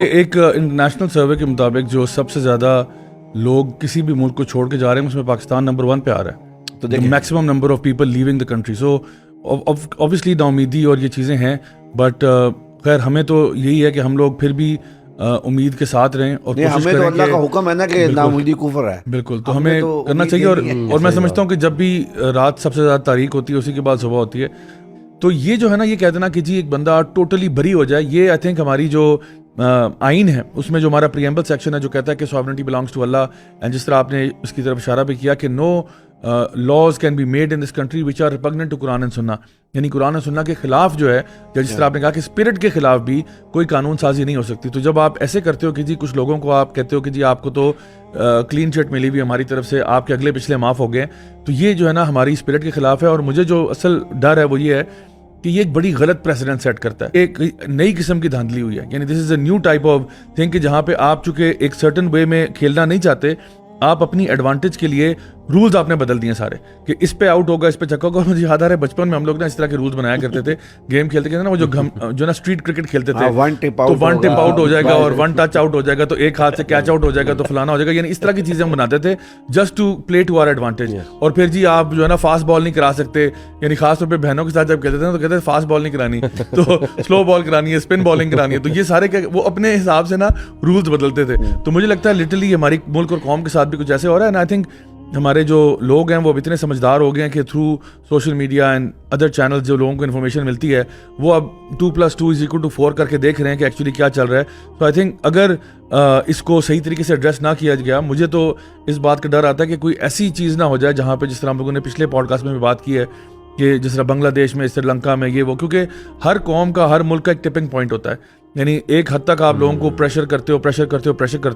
ایک international survey کے مطابق جو سب سے زیادہ لوگ کسی بھی ملک کو چھوڑ کے جا رہے ہیں اس میں پاکستان نمبر 1 پہ آ رہا ہے. تو maximum number of people leaving the country. So obviously ناامیدی اور یہ چیزیں ہیں, بٹ خیر ہمیں تو یہی ہے کہ ہم لوگ پھر بھی امید کے ساتھ رہیں اور کوشش کریں. اللہ کا حکم ہے نا کہ ناامیدی کفر ہے. بالکل, تو ہمیں کرنا چاہیے. اور میں سمجھتا ہوں کہ جب بھی رات سب سے زیادہ تاریک ہوتی ہے اسی کے بعد صبح ہوتی ہے. تو یہ جو ہے نا, یہ کہہ دینا کہ جی ایک بندہ ٹوٹلی بری ہو جائے, یہ آئی تھنک ہماری جو آئین ہے اس میں جو ہمارا پریمبل سیکشن ہے جو کہتا ہے کہ sovereignty belongs to Allah, and جس طرح آپ نے اس کی طرف اشارہ بھی کیا کہ نو laws can be made in this country which are repugnant to Quran and سنہ, یعنی قرآن و سنہ کے خلاف جو ہے, یا جس طرح آپ نے کہا کہ اسپرٹ کے خلاف بھی کوئی قانون سازی نہیں ہو سکتی. تو جب آپ ایسے کرتے ہو کہ جی کچھ لوگوں کو آپ کہتے ہو کہ جی آپ کو تو کلین چٹ ملی ہوئی ہماری طرف سے, آپ کے اگلے پچھلے معاف ہو گئے, تو یہ جو ہے نا ہماری اسپرٹ کے خلاف ہے. اور مجھے جو اصل ڈر ہے وہ یہ ہے کہ یہ ایک بڑی غلط پریسیڈنٹ سیٹ کرتا ہے, ایک نئی قسم کی دھاندلی ہوئی ہے. یعنی this is a new type of thing کہ جہاں پہ آپ چونکہ ایک سرٹن وے میں کھیلنا نہیں چاہتے, آپ اپنی ایڈوانٹیج کے لیے رولز آپ نے بدل دیے سارے کہ اس پہ آؤٹ ہوگا, اس پہ چھکا ہوگا. مجھے یاد آ رہا ہے بچپن میں ہم لوگ نا اس طرح کے رولز بنایا کرتے تھے گیم کھیلتے کھیلتے نا, وہ جو نا اسٹریٹ کرکٹ کھیلتے تھے, تو 1 ٹپ آؤٹ ہو جائے گا اور 1 ٹچ آؤٹ ہو جائے گا, تو ایک ہاتھ سے کیچ آؤٹ ہو جائے گا تو فلانا ہو جائے گا. یعنی اس طرح کی چیزیں ہم بناتے تھے just to play to our advantage. اور پھر جی آپ جو ہے نا فاسٹ بال نہیں کرا سکتے, یعنی خاص طور پہ بہنوں کے ساتھ جب کھیلتے تھے نا تو کہتے تھے فاسٹ بال نہیں کرانی, تو سلو بال کرانی ہے, اسپن بالنگ کرانی ہے. تو یہ سارے وہ اپنے حساب سے نا رولز بدلتے تھے. تو مجھے لگتا ہے لٹرلی ہماری ملک اور قوم کے ساتھ بھی کچھ ایسے ہو رہا ہے. آئی تھنک ہمارے جو لوگ ہیں وہ اب اتنے سمجھدار ہو گئے ہیں کہ through social media and other channels جو لوگوں کو انفارمیشن ملتی ہے وہ اب 2+2=4 کر کے دیکھ رہے ہیں کہ ایکچولی کیا چل رہا ہے. تو آئی تھنک اگر اس کو صحیح طریقے سے ایڈریس نہ کیا گیا, مجھے تو اس بات کا ڈر آتا ہے کہ کوئی ایسی چیز نہ ہو جائے جہاں پہ جس طرح ہم لوگوں نے پچھلے پوڈ کاسٹ میں بھی بات کی ہے کہ جس طرح بنگلہ دیش میں, سری لنکا میں, یہ وہ, کیونکہ ہر قوم کا ہر ملک کا ایک ٹپنگ پوائنٹ ہوتا ہے. یعنی ایک حد تک آپ لوگوں کو پریشر کرتے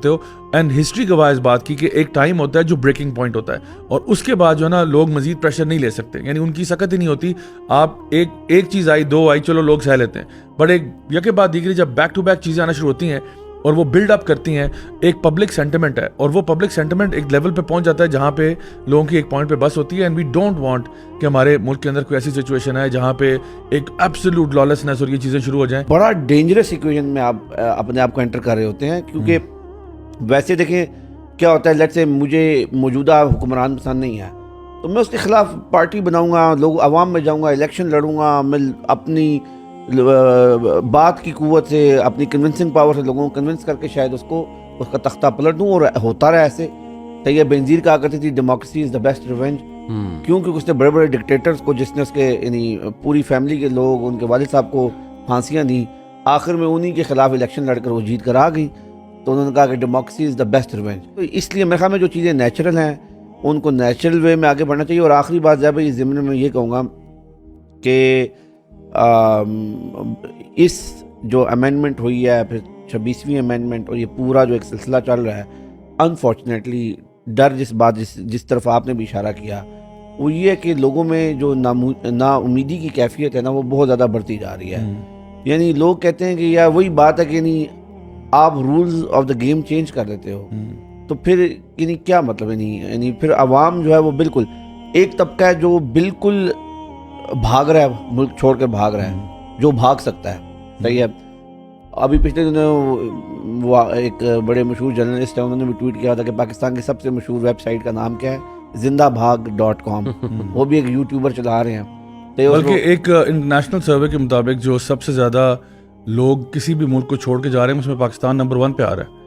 ہو اینڈ ہسٹری گواہ اس بات کی کہ ایک ٹائم ہوتا ہے جو بریکنگ پوائنٹ ہوتا ہے, اور اس کے بعد جو ہے نا لوگ مزید پریشر نہیں لے سکتے. یعنی ان کی سکت ہی نہیں ہوتی. آپ ایک چیز آئی, 2 آئی, چلو لوگ سہ لیتے ہیں, بٹ ایک یکے بعد دیگری جب بیک ٹو بیک چیزیں آنا شروع ہوتی ہیں اور وہ بلڈ اپ کرتی ہیں, ایک پبلک سینٹیمنٹ ہے, اور وہ پبلک سینٹیمنٹ ایک لیول پہ پہنچ جاتا ہے جہاں پہ لوگوں کی ایک پوائنٹ پہ بس ہوتی ہے. اینڈ وی ڈونٹ وانٹ کہ ہمارے ملک کے اندر کوئی ایسی سچویشن ہے جہاں پہ ایک ایبسولوٹ لالسنس اور یہ چیزیں شروع ہو جائیں. بڑا ڈینجرس ایکویشن میں آپ اپنے آپ کو انٹر کر رہے ہوتے ہیں, کیونکہ ویسے دیکھیں کیا ہوتا ہے, لیٹ سے مجھے موجودہ حکمران پسند نہیں ہے تو میں اس کے خلاف پارٹی بناؤں گا, لوگ عوام میں جاؤں گا, الیکشن لڑوں گا, میں اپنی بات کی قوت سے, اپنی کنونسنگ پاور سے لوگوں کو کنونس کر کے شاید اس کا تختہ پلٹ دوں. اور ہوتا رہا ایسے. طیب بینظیر کہا کرتی تھی democracy is the best revenge, کیونکہ اس نے بڑے بڑے ڈکٹیٹرز کو, جس نے اس کے یعنی پوری فیملی کے لوگ, ان کے والد صاحب کو پھانسیاں دیں, آخر میں انہی کے خلاف الیکشن لڑ کر وہ جیت کر آ گئی. تو انہوں نے کہا کہ democracy is the best revenge. تو اس لیے میرے خیال میں جو چیزیں نیچرل ہیں ان کو نیچرل وے میں آگے بڑھنا چاہیے. اور آخری بات جو ہے اس ضمن میں یہ کہوں گا کہ اس جو امینڈمنٹ ہوئی ہے, پھر 26ویں امینڈمنٹ, اور یہ پورا جو ایک سلسلہ چل رہا ہے, انفارچونیٹلی ڈر جس طرف آپ نے بھی اشارہ کیا وہ یہ ہے کہ لوگوں میں جو نا امیدی کی کیفیت ہے نا وہ بہت زیادہ بڑھتی جا رہی ہے. یعنی لوگ کہتے ہیں کہ یار وہی بات ہے کہ یعنی آپ rules of the game change کر دیتے ہو, تو پھر یعنی کیا مطلب ہے. یعنی پھر عوام جو ہے وہ بالکل ایک طبقہ ہے جو بالکل بھاگ رہا ہے, ملک چھوڑ کر بھاگ رہا ہے, جو بھاگ سکتا ہے. صحیح ہے. ابھی پچھلے دنوں وہ ایک بڑے مشہور جرنلسٹ ہیں, انہوں نے بھی ٹویٹ کیا تھا کہ پاکستان کی سب سے مشہور ویب سائٹ کا نام کیا ہے, زندہبھاگ.com. وہ بھی ایک یوٹیوبر چلا رہے ہیں. بلکہ ایک انٹرنیشنل سروے کے مطابق جو سب سے زیادہ لوگ کسی بھی ملک کو چھوڑ کے جا رہے ہیں اس میں پاکستان نمبر 1 پہ آ رہا ہے.